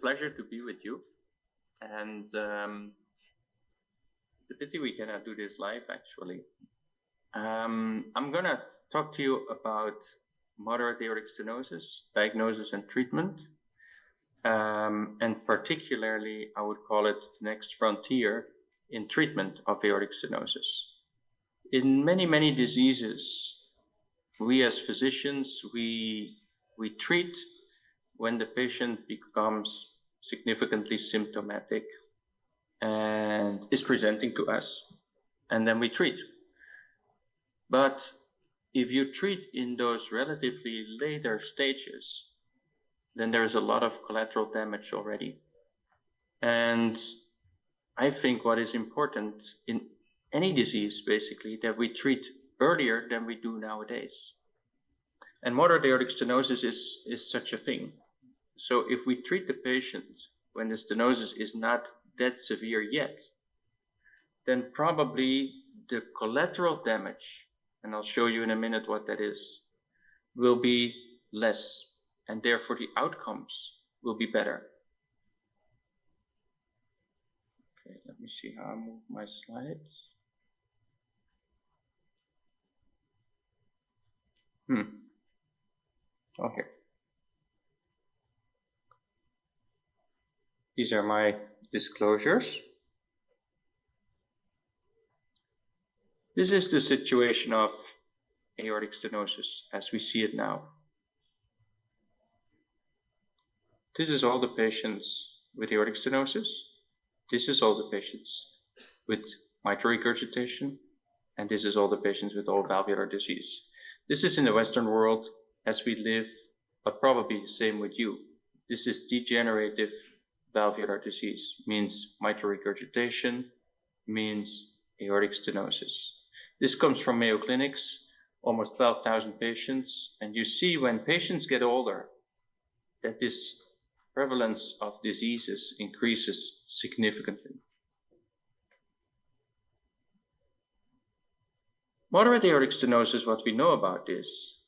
pleasure to be with you. And it's a pity we cannot do this live, actually. I'm going to talk to you about moderate aortic stenosis, diagnosis and treatment. And particularly, I would call it the next frontier in treatment of aortic stenosis. In many, many diseases, we as physicians, we treat when the patient becomes significantly symptomatic and is presenting to us, and then we treat. But if you treat in those relatively later stages, then there's a lot of collateral damage already. And I think what is important in any disease, basically, that we treat earlier than we do nowadays. And moderate aortic stenosis is such a thing. So if we treat the patient when the stenosis is not that severe yet, then probably the collateral damage, and I'll show you in a minute what that is, will be less, and therefore the outcomes will be better. Okay, let me see how I move my slides. Okay. These are my disclosures. This is the situation of aortic stenosis as we see it now. This is all the patients with aortic stenosis. This is all the patients with mitral regurgitation. And this is all the patients with all valvular disease. This is in the Western world as we live, but probably the same with you. This is degenerative valvular disease, means mitral regurgitation, means aortic stenosis. This comes from Mayo Clinics, almost 12,000 patients. And you see when patients get older, that this prevalence of diseases increases significantly. Moderate aortic stenosis, what we know about this,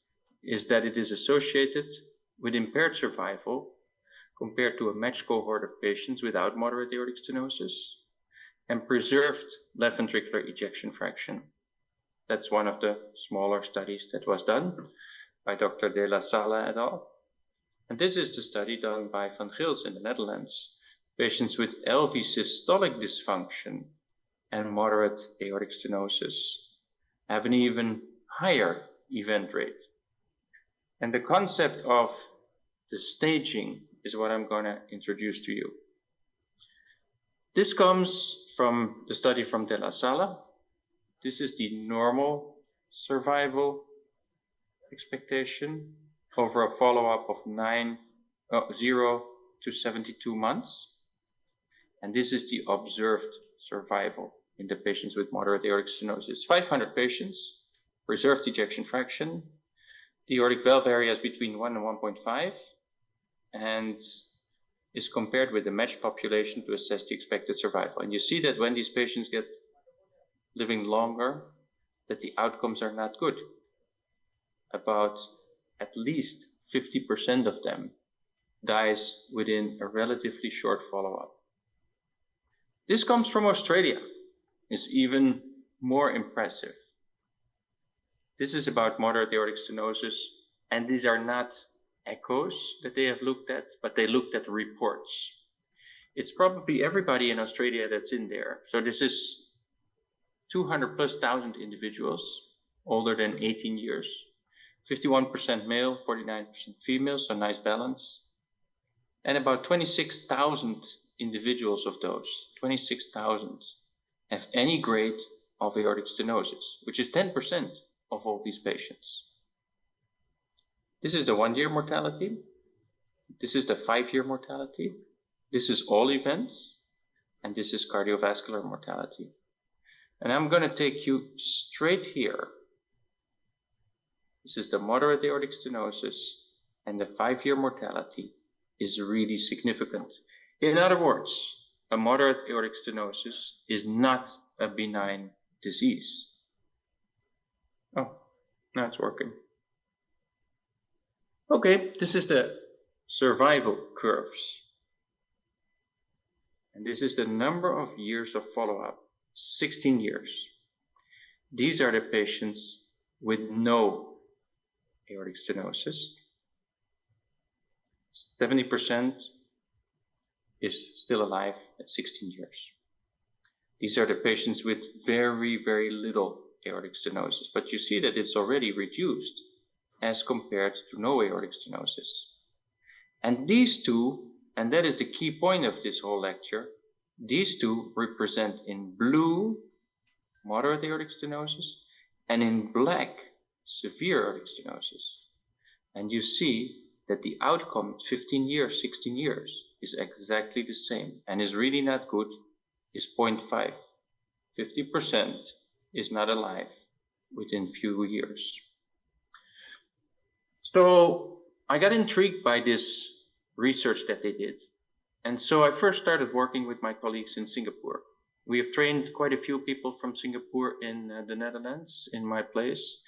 is that it is associated with impaired survival compared to a matched cohort of patients without moderate aortic stenosis, and preserved left ventricular ejection fraction. That's one of the smaller studies that was done by Dr. De La Salle et al. And this is the study done by Van Gils in the Netherlands. Patients with LV systolic dysfunction and moderate aortic stenosis have an even higher event rate. And the concept of the staging is what I'm going to introduce to you. This comes from the study from De La Salle. This is the normal survival expectation over a follow-up of 0 to 72 months. And this is the observed survival in the patients with moderate aortic stenosis. 500 patients, preserved ejection fraction. The aortic valve area is between 1 and 1.5, and is compared with the matched population to assess the expected survival. And you see that when these patients get living longer, that the outcomes are not good. About at least 50% of them dies within a relatively short follow-up. This comes from Australia. It's even more impressive. This is about moderate aortic stenosis, and these are not echoes that they have looked at, but they looked at reports. It's probably everybody in Australia that's in there. So this is 200,000+ individuals older than 18 years, 51% male, 49% female, so nice balance. And about 26,000 individuals of those, 26,000, have any grade of aortic stenosis, which is 10% of all these patients. This is the 1-year mortality. This is the 5-year mortality. This is all events. And this is cardiovascular mortality. And I'm going to take you straight here. This is the moderate aortic stenosis, and the 5-year mortality is really significant. In other words, a moderate aortic stenosis is not a benign disease. Oh, now it's working. Okay, this is the survival curves. And this is the number of years of follow-up, 16 years. These are the patients with no aortic stenosis. 70% is still alive at 16 years. These are the patients with very, very little aortic stenosis, but you see that it's already reduced as compared to no aortic stenosis. And these two, and that is the key point of this whole lecture, these two represent in blue moderate aortic stenosis and in black severe aortic stenosis. And you see that the outcome 15 years, 16 years is exactly the same and is really not good, is 0.5. 50% is not alive within few years. So I got intrigued by this research that they did. And so I first started working with my colleagues in Singapore. We have trained quite a few people from Singapore in the Netherlands, in my place.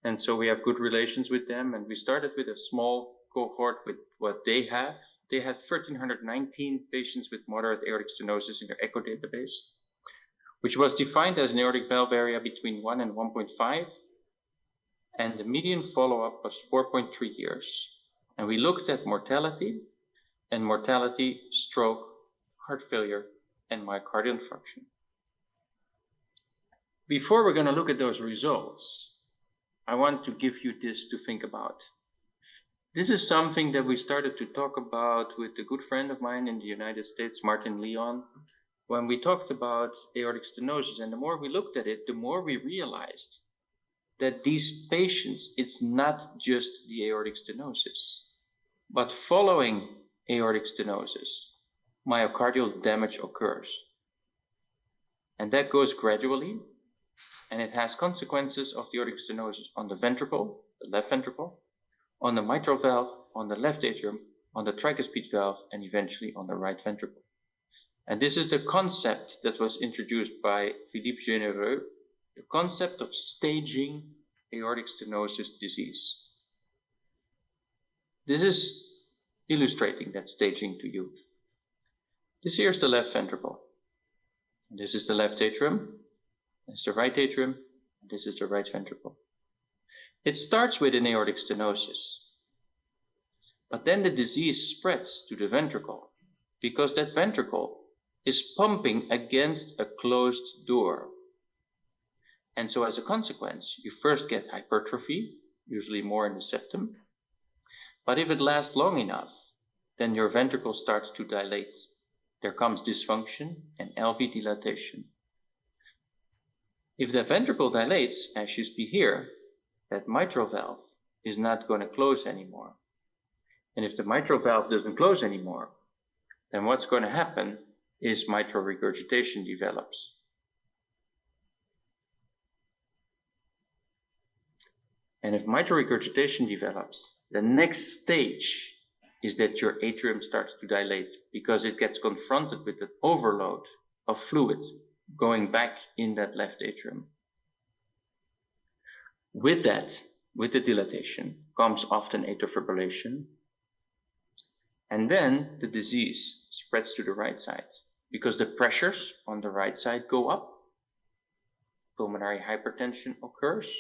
And so we have good relations with them. And we started with a small cohort with what they have. They had 1,319 patients with moderate aortic stenosis in their echo database, which was defined as an aortic valve area between 1 and 1.5. And the median follow-up was 4.3 years. And we looked at mortality, stroke, heart failure, and myocardial infarction. Before we're going to look at those results, I want to give you this to think about. This is something that we started to talk about with a good friend of mine in the United States, Martin Leon, when we talked about aortic stenosis. And the more we looked at it, the more we realized that these patients, it's not just the aortic stenosis, but following aortic stenosis, myocardial damage occurs. And that goes gradually, and it has consequences of the aortic stenosis on the ventricle, the left ventricle, on the mitral valve, on the left atrium, on the tricuspid valve, and eventually on the right ventricle. And this is the concept that was introduced by Philippe Jeroen, the concept of staging aortic stenosis disease. This is illustrating that staging to you. This here is the left ventricle. This is the left atrium. This is the right atrium. This is the right ventricle. It starts with an aortic stenosis, but then the disease spreads to the ventricle because that ventricle is pumping against a closed door. And so as a consequence, you first get hypertrophy, usually more in the septum. But if it lasts long enough, then your ventricle starts to dilate. There comes dysfunction and LV dilatation. If the ventricle dilates, as you see here, that mitral valve is not going to close anymore. And if the mitral valve doesn't close anymore, then what's going to happen is mitral regurgitation develops. And if mitral regurgitation develops, the next stage is that your atrium starts to dilate because it gets confronted with an overload of fluid going back in that left atrium. With that, with the dilatation, comes often atrial fibrillation. And then the disease spreads to the right side because the pressures on the right side go up. Pulmonary hypertension occurs.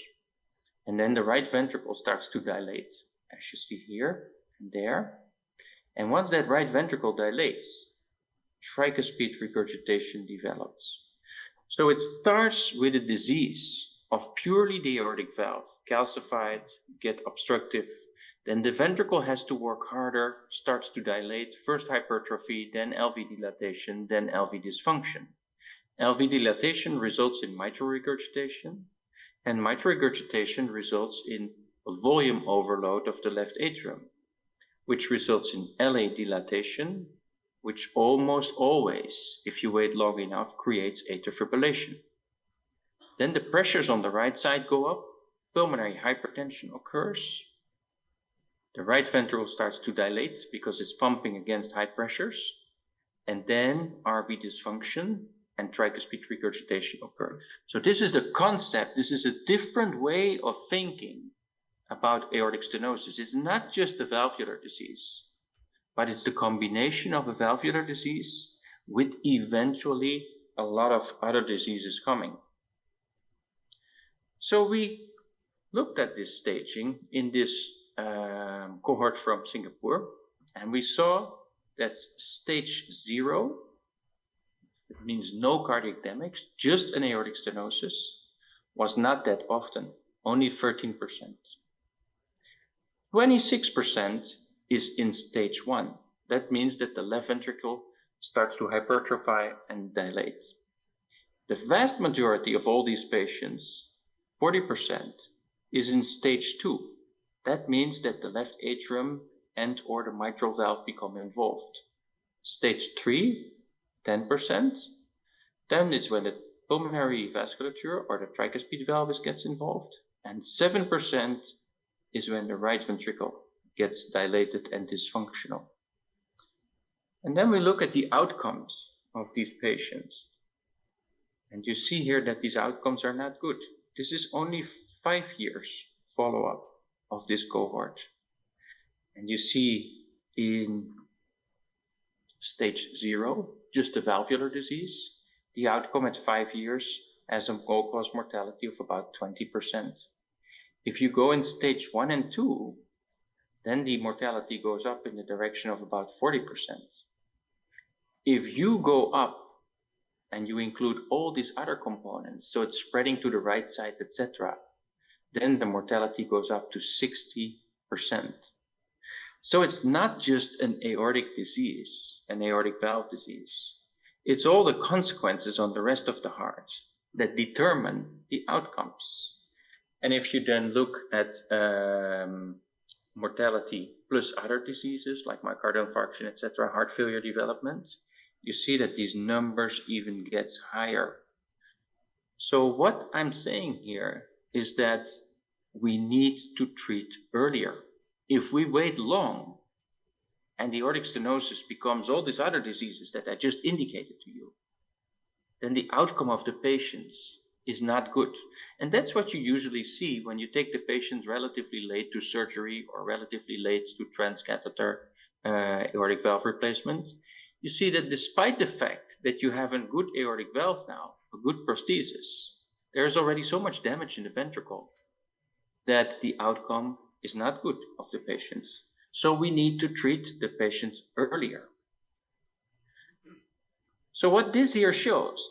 And then the right ventricle starts to dilate, as you see here and there. And once that right ventricle dilates, tricuspid regurgitation develops. So it starts with a disease of purely the aortic valve, calcified, get obstructive. Then the ventricle has to work harder, starts to dilate, first hypertrophy, then LV dilatation, then LV dysfunction. LV dilatation results in mitral regurgitation, and mitral regurgitation results in a volume overload of the left atrium, which results in LA dilatation, which almost always, if you wait long enough, creates atrial fibrillation. Then the pressures on the right side go up, pulmonary hypertension occurs, the right ventricle starts to dilate because it's pumping against high pressures, and then RV dysfunction and tricuspid regurgitation occur. So this is the concept, this is a different way of thinking about aortic stenosis. It's not just a valvular disease, but it's the combination of a valvular disease with eventually a lot of other diseases coming. So we looked at this staging in this cohort from Singapore, and we saw that stage 0, it means no cardiac damage, just an aortic stenosis, was not that often, only 13%. 26% is in stage 1. That means that the left ventricle starts to hypertrophy and dilate. The vast majority of all these patients, 40%, is in stage 2. That means that the left atrium and or the mitral valve become involved. Stage 3, 10%. Then is when the pulmonary vasculature or the tricuspid valve gets involved. And 7% is when the right ventricle gets dilated and dysfunctional. And then we look at the outcomes of these patients. And you see here that these outcomes are not good. This is only 5 years follow-up of this cohort. And you see in stage 0, just a valvular disease, the outcome at 5 years has an all-cause mortality of about 20%. If you go in stage 1 and 2, then the mortality goes up in the direction of about 40%. If you go up and you include all these other components, so it's spreading to the right side, etc., then the mortality goes up to 60%. So it's not just an aortic disease, an aortic valve disease. It's all the consequences on the rest of the heart that determine the outcomes. And if you then look at mortality plus other diseases like myocardial infarction, etc., heart failure development, you see that these numbers even get higher. So what I'm saying here is that we need to treat earlier. If we wait long and the aortic stenosis becomes all these other diseases that I just indicated to you, then the outcome of the patients is not good. And that's what you usually see when you take the patients relatively late to surgery or relatively late to transcatheter aortic valve replacement. You see that despite the fact that you have a good aortic valve now, a good prosthesis, there's already so much damage in the ventricle that the outcome is not good of the patients. So we need to treat the patients earlier. So what this here shows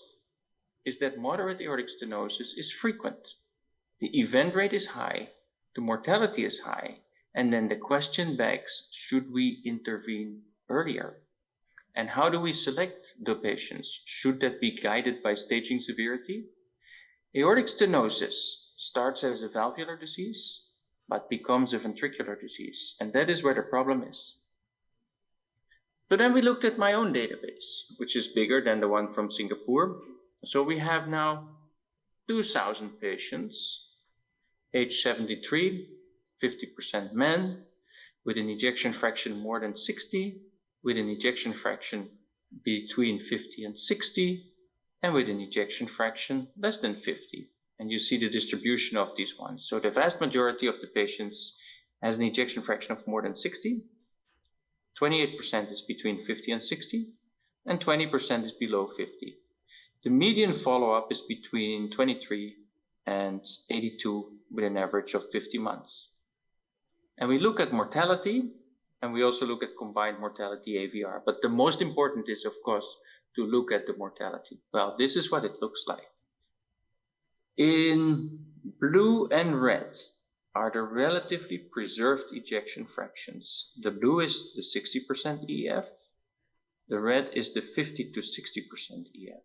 is that moderate aortic stenosis is frequent. The event rate is high, the mortality is high, and then the question begs, should we intervene earlier? And how do we select the patients? Should that be guided by staging severity? Aortic stenosis starts as a valvular disease, but becomes a ventricular disease. And that is where the problem is. So then we looked at my own database, which is bigger than the one from Singapore. So we have now 2,000 patients, age 73, 50% men, with an ejection fraction more than 60, with an ejection fraction between 50 and 60, and with an ejection fraction less than 50. And you see the distribution of these ones. So the vast majority of the patients has an ejection fraction of more than 60, 28% is between 50 and 60, and 20% is below 50. The median follow-up is between 23 and 82 with an average of 50 months. And we look at mortality, and we also look at combined mortality AVR. But the most important is, of course, to look at the mortality. Well, this is what it looks like. In blue and red are the relatively preserved ejection fractions. The blue is the 60% EF. The red is the 50 to 60% EF.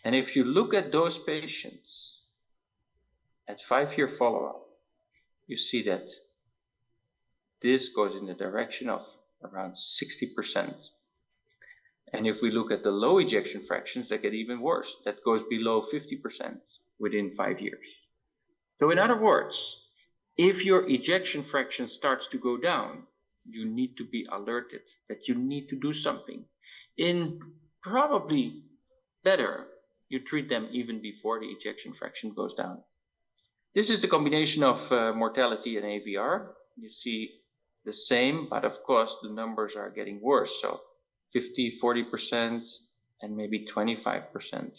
And if you look at those patients at 5-year follow-up, you see that this goes in the direction of around 60%. And if we look at the low ejection fractions, they get even worse. That goes below 50% within 5 years. So in other words, if your ejection fraction starts to go down, you need to be alerted that you need to do something. In probably better, you treat them even before the ejection fraction goes down. This is the combination of mortality and AVR. You see the same, but of course the numbers are getting worse. So 50, 40%, and maybe 25%.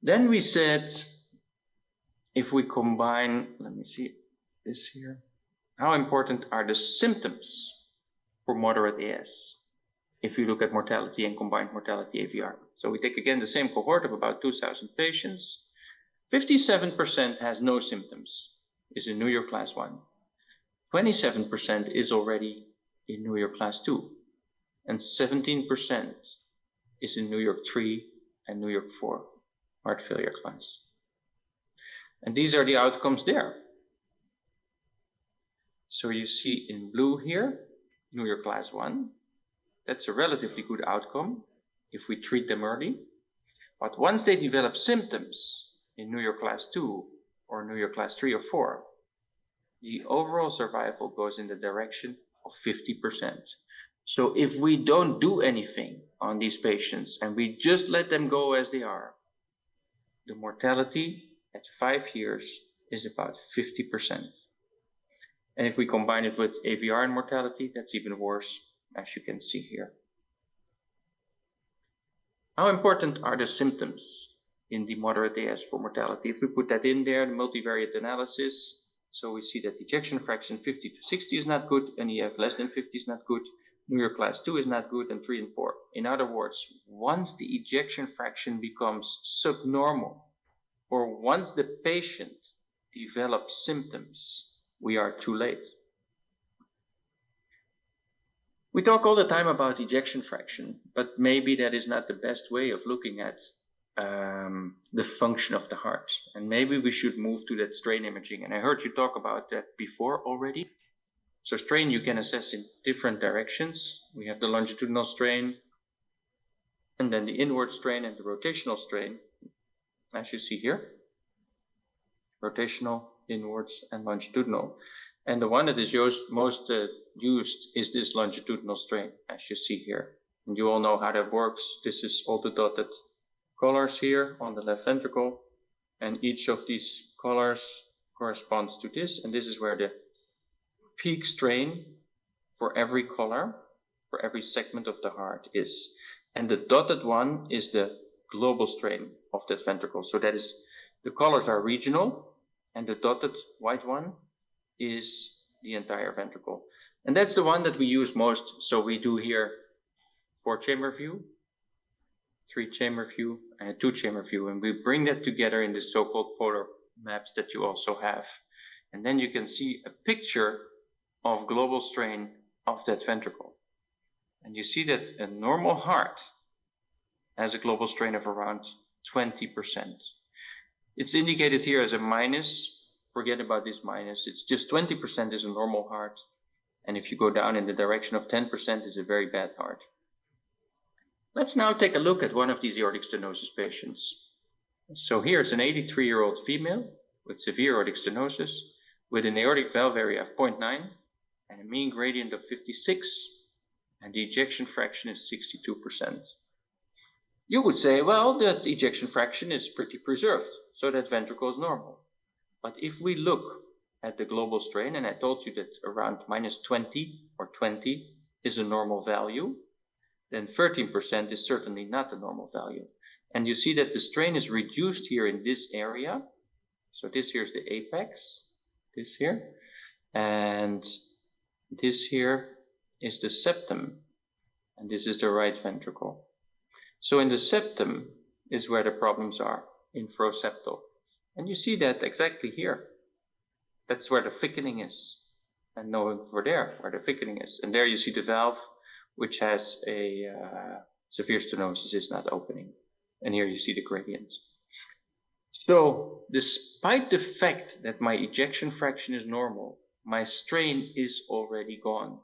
Then we said, if we combine, let me see this here, how important are the symptoms for moderate AS if you look at mortality and combined mortality AVR? So we take again the same cohort of about 2,000 patients. 57% has no symptoms, is in New York Class 1. 27% is already in New York Class 2. And 17% is in New York 3 and New York 4 heart failure class. And these are the outcomes there. So you see in blue here, New York Class 1. That's a relatively good outcome if we treat them early. But once they develop symptoms in New York Class 2 or New York Class 3 or 4, the overall survival goes in the direction of 50%. So if we don't do anything on these patients and we just let them go as they are, the mortality at 5 years is about 50%. And if we combine it with AVR and mortality, that's even worse, as you can see here. How important are the symptoms in the moderate AS for mortality? If we put that in there, the multivariate analysis, so we see that ejection fraction 50 to 60 is not good, and EF less than 50 is not good, New York Class 2 is not good, and 3 and 4. In other words, once the ejection fraction becomes subnormal, or once the patient develops symptoms, we are too late. We talk all the time about ejection fraction, but maybe that is not the best way of looking at the function of the heart. And maybe we should move to that strain imaging. And I heard you talk about that before already. So strain you can assess in different directions. We have the longitudinal strain, and then the inward strain and the rotational strain, as you see here. Rotational, inwards, and longitudinal. And the one that is most used is this longitudinal strain, as you see here. And you all know how that works. This is all the dotted colors here on the left ventricle. And each of these colors corresponds to this. And this is where the peak strain for every color, for every segment of the heart is. And the dotted one is the global strain of that ventricle. So that is, the colors are regional, and the dotted white one is the entire ventricle. And that's the one that we use most. So we do here 4-chamber view, 3-chamber view, and a 2-chamber view. And we bring that together in the so-called polar maps that you also have. And then you can see a picture of global strain of that ventricle. And you see that a normal heart has a global strain of around 20%. It's indicated here as a minus. Forget about this minus. It's just 20% is a normal heart. And if you go down in the direction of 10% is a very bad heart. Let's now take a look at one of these aortic stenosis patients. So here's an 83-year-old female with severe aortic stenosis with an aortic valve area of 0.9 and a mean gradient of 56, and the ejection fraction is 62%. You would say, well, the ejection fraction is pretty preserved, so that ventricle is normal. But if we look at the global strain, and I told you that around minus 20 or 20 is a normal value, then 13% is certainly not a normal value. And you see that the strain is reduced here in this area. So this here is the apex, this here, and this here is the septum, and this is the right ventricle. So in the septum is where the problems are, infroseptal. And you see that exactly here. That's where the thickening is. And over there, where the thickening is. And there you see the valve, which has a severe stenosis, is not opening. And here you see the gradient. So despite the fact that my ejection fraction is normal, my strain is already gone.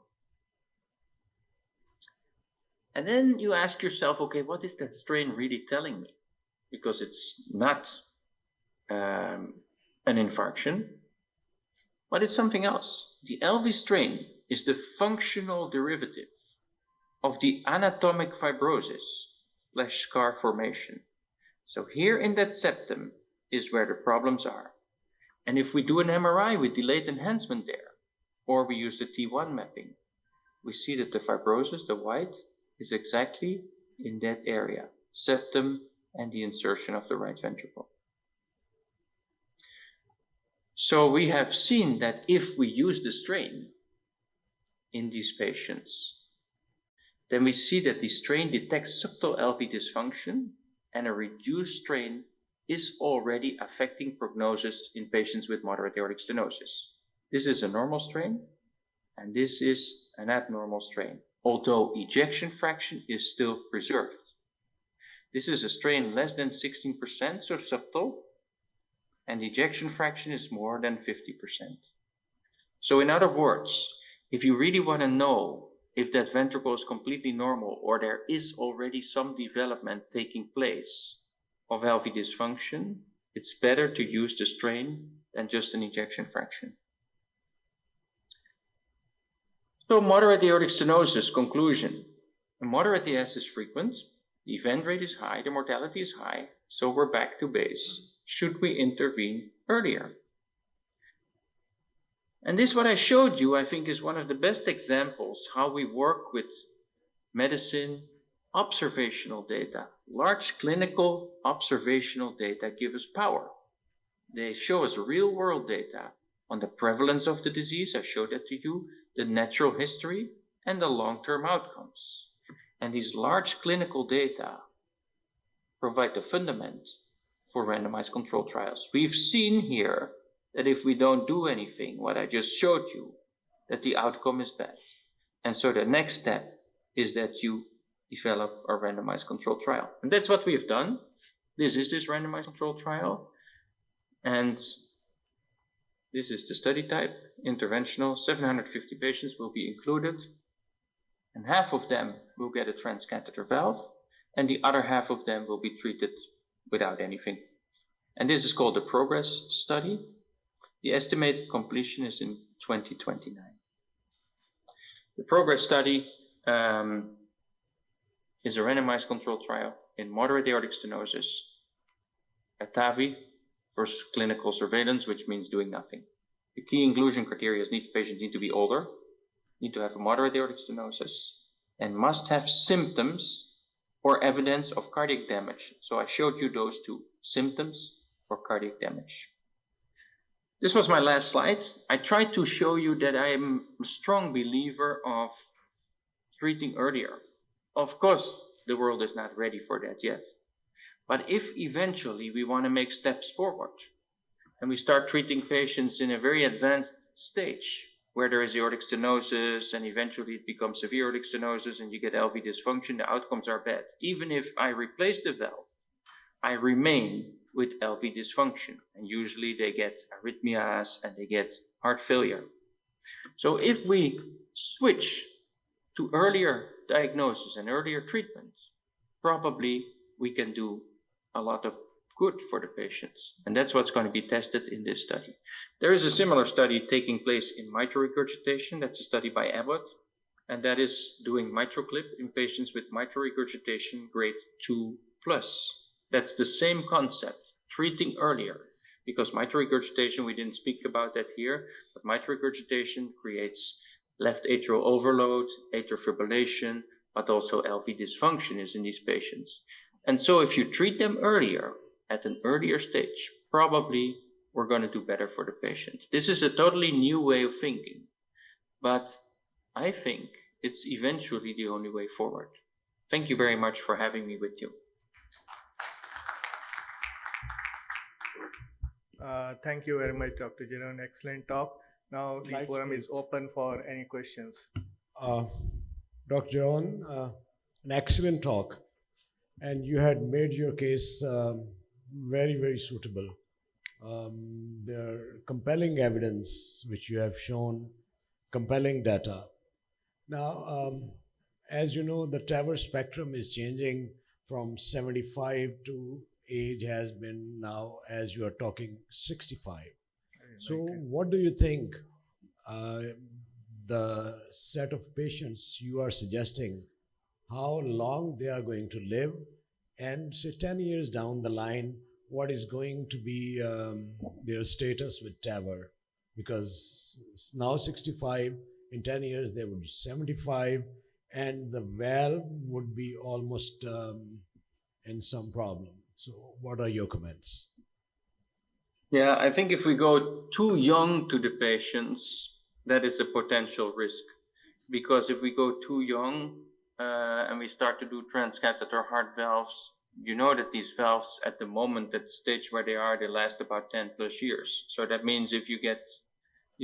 And then you ask yourself, okay, what is that strain really telling me? Because it's not an infarction, but it's something else. The LV strain is the functional derivative of the anatomic fibrosis / scar formation. So here in that septum is where the problems are. And if we do an MRI with delayed enhancement there, or we use the T1 mapping, we see that the fibrosis, the white, is exactly in that area, septum and the insertion of the right ventricle. So we have seen that if we use the strain in these patients, then we see that the strain detects subtle LV dysfunction, and a reduced strain is already affecting prognosis in patients with moderate aortic stenosis. This is a normal strain, and this is an abnormal strain, although ejection fraction is still preserved. This is a strain less than 16%, so subtle, and ejection fraction is more than 50%. So in other words, if you really want to know if that ventricle is completely normal or there is already some development taking place of LV dysfunction, it's better to use the strain than just an ejection fraction. So moderate aortic stenosis, conclusion. A moderate AS is frequent, the event rate is high, the mortality is high, so we're back to base. Should we intervene earlier? And this, what I showed you, I think is one of the best examples how we work with medicine, observational data. Large clinical observational data give us power. They show us real world data on the prevalence of the disease, I showed that to you, the natural history, and the long-term outcomes. And these large clinical data provide the fundament for randomized controlled trials. We've seen here that if we don't do anything, what I just showed you, that the outcome is bad. And so the next step is that you develop a randomized controlled trial. And that's what we've done. This is this randomized controlled trial. And this is the study type, interventional. 750 patients will be included. And half of them will get a transcatheter valve, and the other half of them will be treated without anything. And this is called the PROGRESS study. The estimated completion is in 2029. The PROGRESS study is a randomized controlled trial in moderate aortic stenosis, TAVI versus clinical surveillance, which means doing nothing. The key inclusion criteria is patients need to be older, need to have a moderate aortic stenosis, and must have symptoms or evidence of cardiac damage. So I showed you those two, symptoms or cardiac damage. This was my last slide. I tried to show you that I am a strong believer of treating earlier. Of course, the world is not ready for that yet. But if eventually we want to make steps forward and we start treating patients in a very advanced stage where there is aortic stenosis and eventually it becomes severe aortic stenosis and you get LV dysfunction, the outcomes are bad. Even if I replace the valve, I remain with LV dysfunction, and usually they get arrhythmias and they get heart failure. So if we switch to earlier diagnosis and earlier treatment, probably we can do a lot of good for the patients. And that's what's going to be tested in this study. There is a similar study taking place in mitral regurgitation. That's a study by Abbott, and that is doing MitraClip in patients with mitral regurgitation grade 2+. That's the same concept, treating earlier, because mitral regurgitation, we didn't speak about that here, but mitral regurgitation creates left atrial overload, atrial fibrillation, but also LV dysfunction is in these patients. And so if you treat them earlier, at an earlier stage, probably we're going to do better for the patient. This is a totally new way of thinking, but I think it's eventually the only way forward. Thank you very much for having me with you. Thank you very much, Dr. Jeroen. Excellent talk. Now the forum is open for any questions. Dr. Jeroen, an excellent talk, and you had made your case very, very suitable. There are compelling evidence which you have shown, compelling data. Now, as you know, the TAVR spectrum is changing from 75 to age has been now, as you are talking, 65. So what do you think the set of patients you are suggesting, how long they are going to live, and say 10 years down the line, what is going to be their status with TAVR? Because now 65, in 10 years they would be 75, and the valve would be almost in some problem. So what are your comments? Yeah, I think if we go too young to the patients, that is a potential risk. Because if we go too young and we start to do transcatheter heart valves, you know that these valves at the moment, at the stage where they are, they last about 10 plus years. So that means if you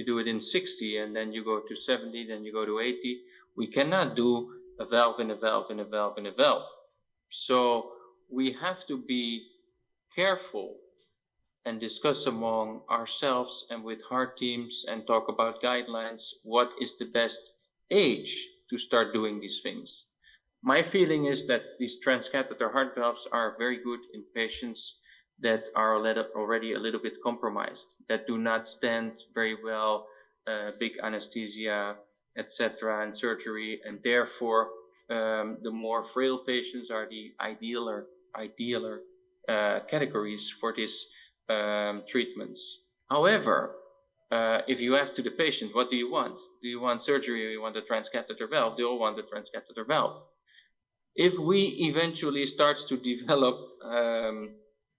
do it in 60 and then you go to 70, then you go to 80, we cannot do a valve in a valve in a valve in a valve. So we have to be careful and discuss among ourselves and with heart teams and talk about guidelines, what is the best age to start doing these things. My feeling is that these transcatheter heart valves are very good in patients that are already a little bit compromised, that do not stand very well, big anesthesia, etc., and surgery, and therefore the more frail patients are the idealer categories for this treatments. However, if you ask to the patient, what do you want? Do you want surgery or you want a transcatheter valve? They all want a transcatheter valve. If we eventually start to develop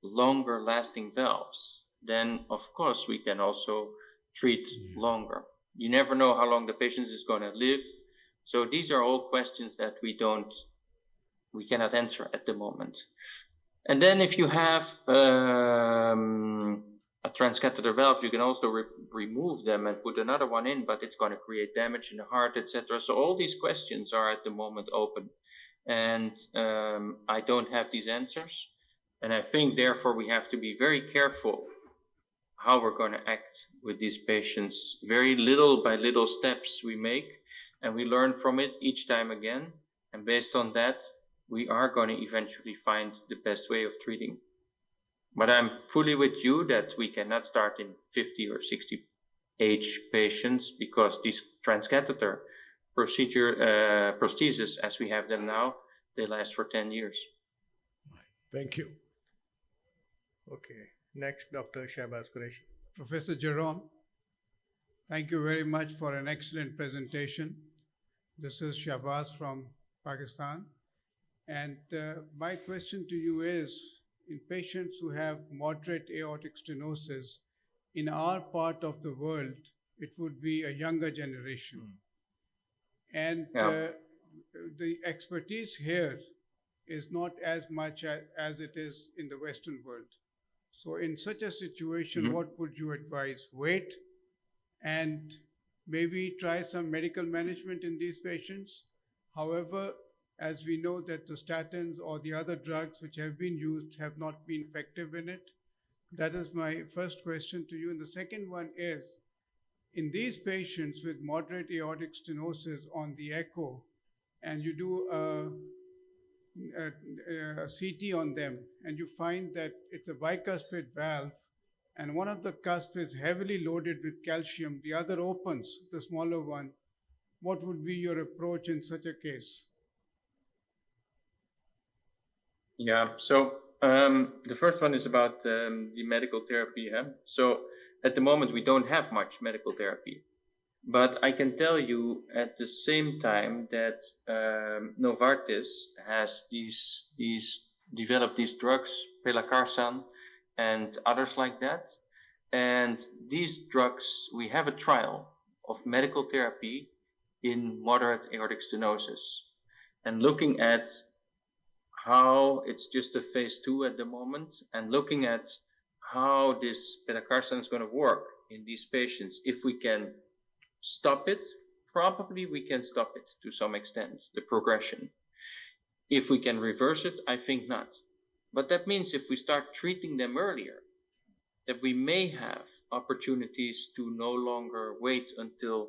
longer lasting valves, then of course we can also treat longer. You never know how long the patient is going to live. So these are all questions that we cannot answer at the moment. And then if you have a transcatheter valve, you can also remove them and put another one in, but it's going to create damage in the heart, etc. So all these questions are at the moment open. And I don't have these answers. And I think, therefore, we have to be very careful how we're going to act with these patients. Very little by little steps we make, and we learn from it each time again. And based on that, we are going to eventually find the best way of treating. But I'm fully with you that we cannot start in 50 or 60 age patients, because these transcatheter prostheses, as we have them now, they last for 10 years. Thank you. Okay. Next, Dr. Shahbaz Qureshi. Professor Jeroen, thank you very much for an excellent presentation. This is Shahbaz from Pakistan. And my question to you is, in patients who have moderate aortic stenosis, in our part of the world, it would be a younger generation. And the expertise here is not as much as it is in the Western world. So in such a situation, what would you advise? Wait and maybe try some medical management in these patients. However, as we know that the statins or the other drugs which have been used have not been effective in it. That is my first question to you. And the second one is, in these patients with moderate aortic stenosis on the echo, and you do a CT on them, and you find that it's a bicuspid valve, and one of the cusps is heavily loaded with calcium, the other opens, the smaller one, what would be your approach in such a case? Yeah, so the first one is about the medical therapy. So at the moment, we don't have much medical therapy. But I can tell you at the same time that Novartis has developed these drugs, pelacarsen and others like that. And these drugs, we have a trial of medical therapy in moderate aortic stenosis. And looking at how it's just a phase 2 at the moment, and looking at how this pelacarsen is going to work in these patients. If we can stop it, probably we can stop it to some extent, the progression. If we can reverse it, I think not. But that means if we start treating them earlier, that we may have opportunities to no longer wait until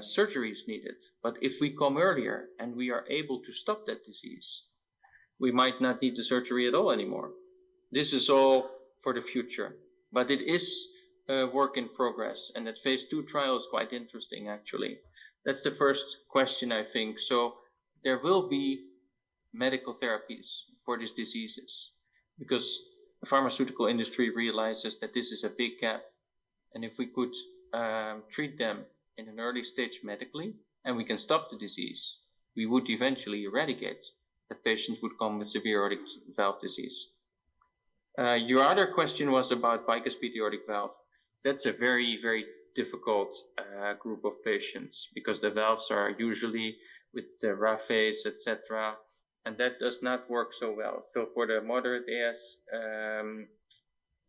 surgery is needed. But if we come earlier and we are able to stop that disease, we might not need the surgery at all anymore. This is all for the future, but it is a work in progress, and that phase 2 trial is quite interesting, actually. That's the first question, I think. So there will be medical therapies for these diseases, because the pharmaceutical industry realizes that this is a big gap, and if we could treat them in an early stage medically and we can stop the disease, we would eventually eradicate that patients would come with severe aortic valve disease. Your other question was about bicuspid aortic valve. That's a very, very difficult group of patients because the valves are usually with the RAFEs, etc., and that does not work so well. So for the moderate AS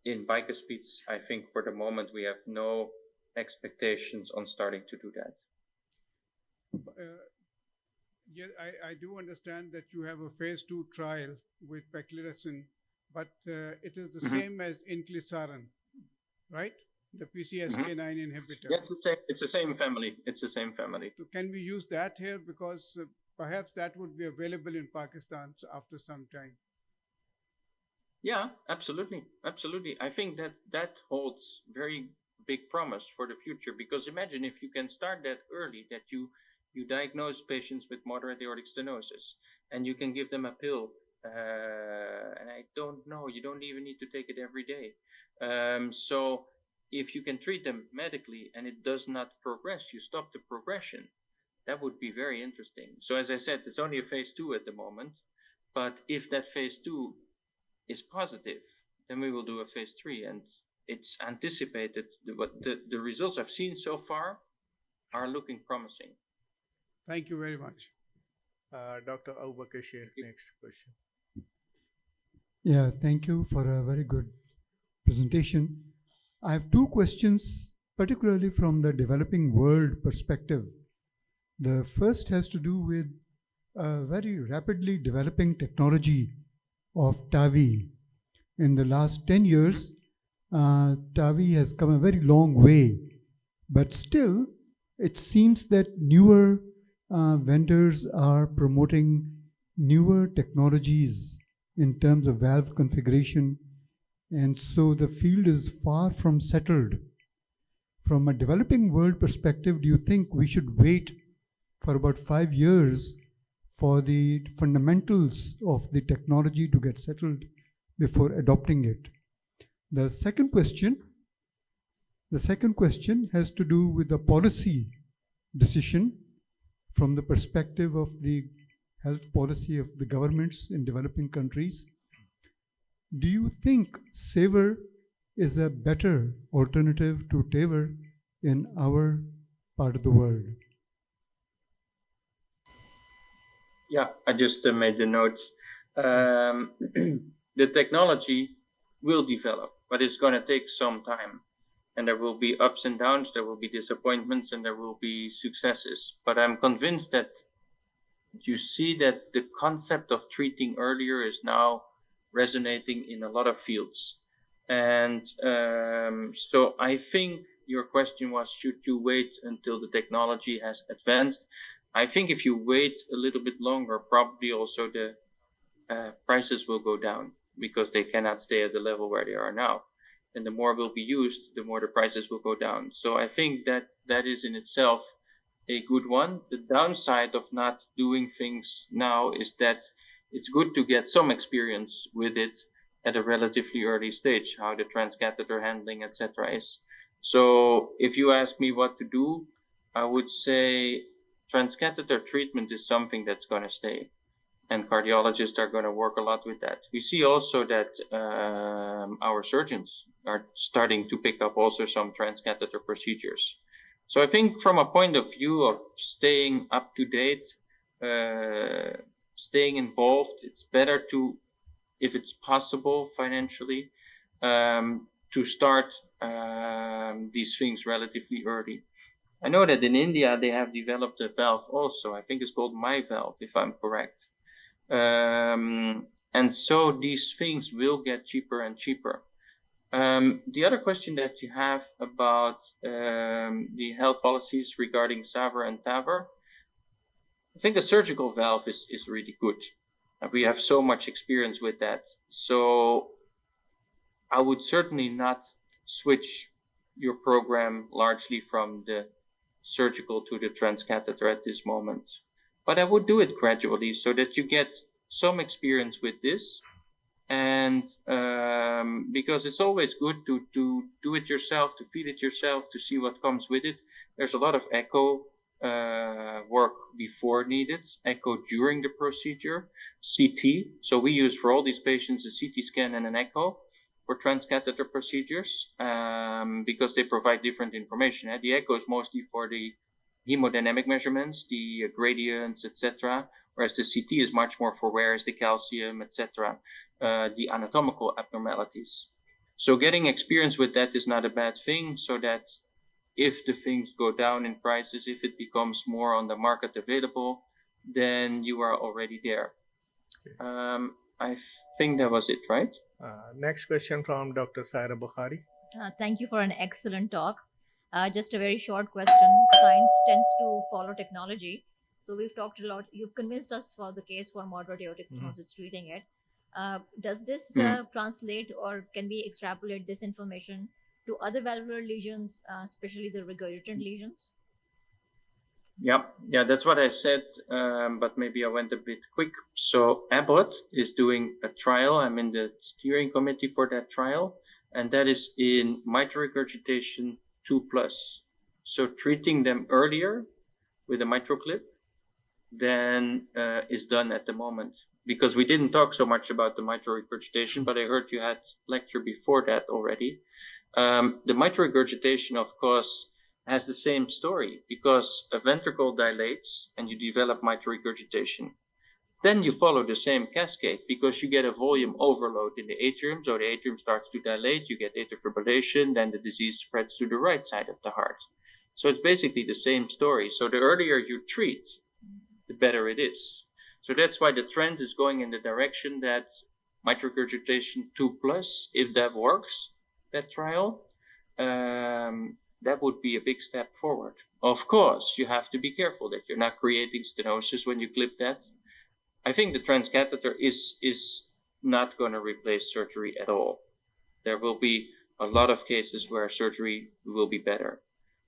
in bicuspids, I think for the moment we have no expectations on starting to do that. Yeah, I do understand that you have a phase 2 trial with paclitaxel, but it is the same as inclisiran, right? The PCSK9 inhibitor. Yeah, it's the same family. It's the same family. So can we use that here? Because perhaps that would be available in Pakistan after some time. Yeah, absolutely. Absolutely. I think that holds very big promise for the future, because imagine if you can start that early, that you diagnose patients with moderate aortic stenosis and you can give them a pill. And I don't know, you don't even need to take it every day. So if you can treat them medically and it does not progress, you stop the progression. That would be very interesting. So as I said, it's only a phase 2 at the moment, but if that phase 2 is positive, then we will do a phase 3, and it's anticipated. The results I've seen so far are looking promising. Thank you very much. Dr. Aubakashir, next question. Yeah, thank you for a very good presentation. I have two questions, particularly from the developing world perspective. The first has to do with a very rapidly developing technology of TAVI. In the last 10 years, TAVI has come a very long way, but still it seems that newer vendors are promoting newer technologies in terms of valve configuration, and so the field is far from settled. From a developing world perspective, do you think we should wait for about 5 years for the fundamentals of the technology to get settled before adopting it? The second question has to do with the policy decision from the perspective of the health policy of the governments in developing countries. Do you think SAVR is a better alternative to TAVR in our part of the world? Yeah, I just made the notes. The technology will develop, but it's going to take some time. And there will be ups and downs, there will be disappointments, and there will be successes. But I'm convinced that you see that the concept of treating earlier is now resonating in a lot of fields. And so I think your question was, should you wait until the technology has advanced? I think if you wait a little bit longer, probably also the prices will go down, because they cannot stay at the level where they are now. And the more will be used, the more the prices will go down. So I think that is in itself a good one. The downside of not doing things now is that it's good to get some experience with it at a relatively early stage, how the transcatheter handling, etc. is. So if you ask me what to do, I would say transcatheter treatment is something that's going to stay, and cardiologists are going to work a lot with that. We see also that our surgeons are starting to pick up also some transcatheter procedures. So I think from a point of view of staying up to date, staying involved, it's better to, if it's possible financially, to start these things relatively early. I know that in India they have developed a valve also. I think it's called MyValve, if I'm correct. And so these things will get cheaper and cheaper. The other question that you have about the health policies regarding SAVR and TAVR, I think the surgical valve is really good. We have so much experience with that. So I would certainly not switch your program largely from the surgical to the transcatheter at this moment. But I would do it gradually so that you get some experience with this, And because it's always good to do it yourself, to feel it yourself, to see what comes with it. There's a lot of echo work before needed, echo during the procedure, CT. So we use for all these patients a CT scan and an echo for transcatheter procedures because they provide different information. The echo is mostly for the hemodynamic measurements, the gradients, etc., whereas the CT is much more for where is the calcium, etc., the anatomical abnormalities. So getting experience with that is not a bad thing, so that if the things go down in prices, if it becomes more on the market available, then you are already there. I think that was it, right? Next question from Dr. Saira Bukhari. Thank you for an excellent talk. Just a very short question. Science tends to follow technology. So we've talked a lot. You've convinced us for the case for moderate aortic stenosis, treating it. Does this translate, or can we extrapolate this information to other valvular lesions, especially the regurgitant lesions? Yeah, that's what I said, but maybe I went a bit quick. So Abbott is doing a trial. I'm in the steering committee for that trial, and that is in mitral regurgitation 2+. So treating them earlier with a mitral clip than is done at the moment. Because we didn't talk so much about the mitral regurgitation, but I heard you had lecture before that already. The mitral regurgitation, of course, has the same story, because a ventricle dilates and you develop mitral regurgitation. Then you follow the same cascade, because you get a volume overload in the atrium, so the atrium starts to dilate, you get atrial fibrillation, then the disease spreads to the right side of the heart. So it's basically the same story. So the earlier you treat, the better it is. So that's why the trend is going in the direction that mitral regurgitation 2+, if that works, that trial, that would be a big step forward. Of course, you have to be careful that you're not creating stenosis when you clip that. I think the transcatheter is not going to replace surgery at all. There will be a lot of cases where surgery will be better.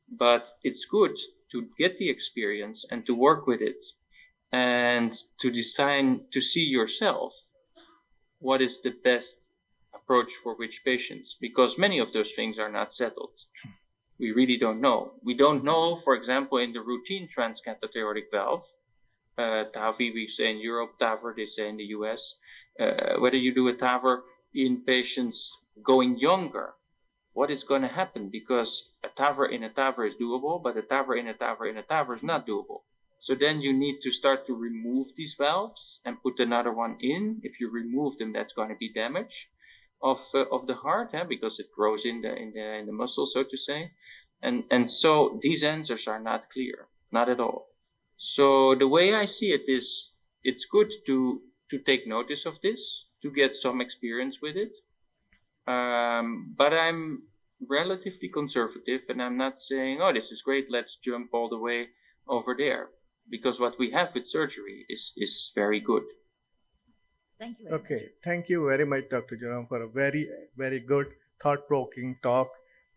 But it's good to get the experience and to work with it and to design, to see yourself what is the best approach for which patients, because many of those things are not settled. We really don't know. We don't know, for example, in the routine transcatheter aortic valve, TAVI we say in Europe, TAVR they say in the US, whether you do a TAVR in patients going younger, what is going to happen? Because a TAVR in a TAVR is doable, but a TAVR in a TAVR in a TAVR is not doable. So then you need to start to remove these valves and put another one in. If you remove them, that's going to be damage of the heart, because it grows in the muscle, so to say. And so these answers are not clear, not at all. So the way I see it is, it's good to take notice of this, to get some experience with it. But I'm relatively conservative, and I'm not saying, oh, this is great, let's jump all the way over there. Because what we have with surgery is very good. Thank you very much. Okay, thank you very much, Dr. Jeroen, for a very, very good, thought-provoking talk,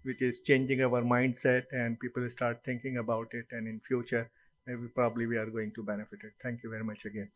which is changing our mindset, and people start thinking about it, and in future, maybe probably we are going to benefit it. Thank you very much again.